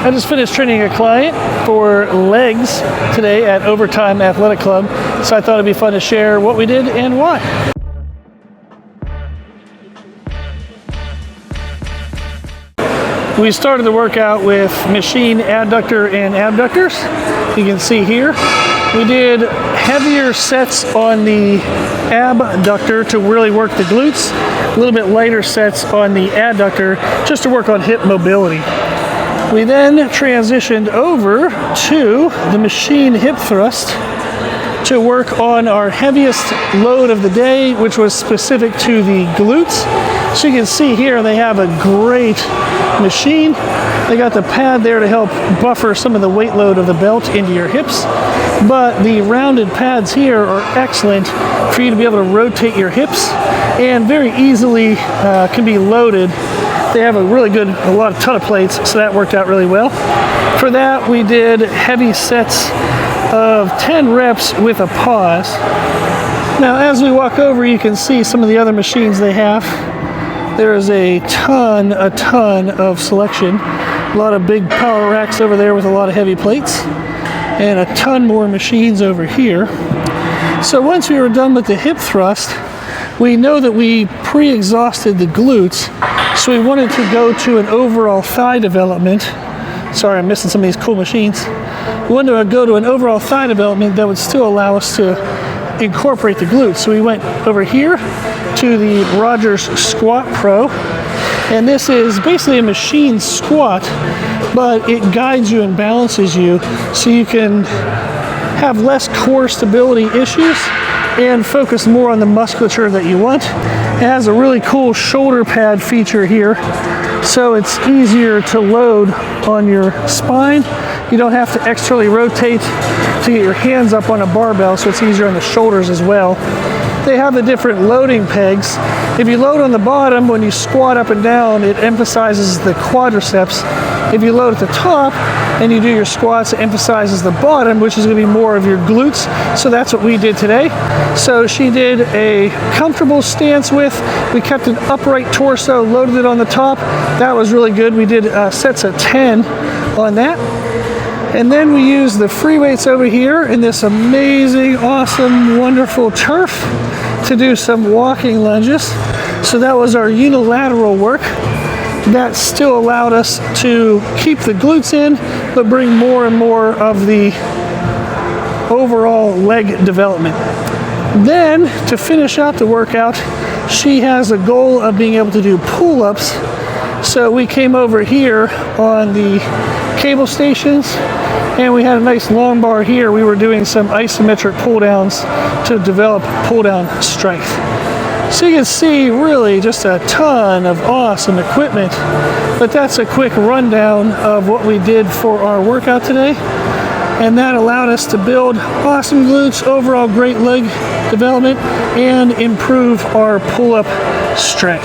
I just finished training a client for legs today at Overtime Athletic Club, so I thought it'd be fun to share what we did and why. We started the workout with machine adductor and abductors. You can see here, we did heavier sets on the abductor to really work the glutes, a little bit lighter sets on the adductor just to work on hip mobility. We then transitioned over to the machine hip thrust to work on our heaviest load of the day, which was specific to the glutes. So you can see here they have a great machine. They got the pad there to help buffer some of the weight load of the belt into your hips, but the rounded pads here are excellent for you to be able to rotate your hips and very easily can be loaded. They have a ton of plates, so that worked out really well. For that, we did heavy sets of 10 reps with a pause. Now, as we walk over, you can see some of the other machines they have. There is a ton of selection. A lot of big power racks over there with a lot of heavy plates, and a ton more machines over here. So once we were done with the hip thrust, we know that we pre-exhausted the glutes, so we wanted to go to an overall thigh development. Sorry, I'm missing some of these cool machines. We wanted to go to an overall thigh development that would still allow us to incorporate the glutes. So we went over here to the Rogers Squat Pro, and this is basically a machine squat, but it guides you and balances you so you can have less core stability issues and focus more on the musculature that you want. It has a really cool shoulder pad feature here, so it's easier to load on your spine. You don't have to externally rotate to get your hands up on a barbell, so it's easier on the shoulders as well. They have the different loading pegs. If you load on the bottom, when you squat up and down, it emphasizes the quadriceps. If you load at the top and you do your squats, it emphasizes the bottom, which is going to be more of your glutes. So that's what we did today. So she did a comfortable stance width. We kept an upright torso, loaded it on the top. That was really good. We did sets of 10 on that. And then we used the free weights over here in this amazing, awesome, wonderful turf to do some walking lunges. So that was our unilateral work. That still allowed us to keep the glutes in, but bring more and more of the overall leg development. Then, to finish out the workout, she has a goal of being able to do pull-ups. So we came over here on the cable stations, and we had a nice long bar here. We were doing some isometric pull downs to develop pull down strength. So you can see really just a ton of awesome equipment, but that's a quick rundown of what we did for our workout today. And that allowed us to build awesome glutes, overall great leg development, and improve our pull-up strength.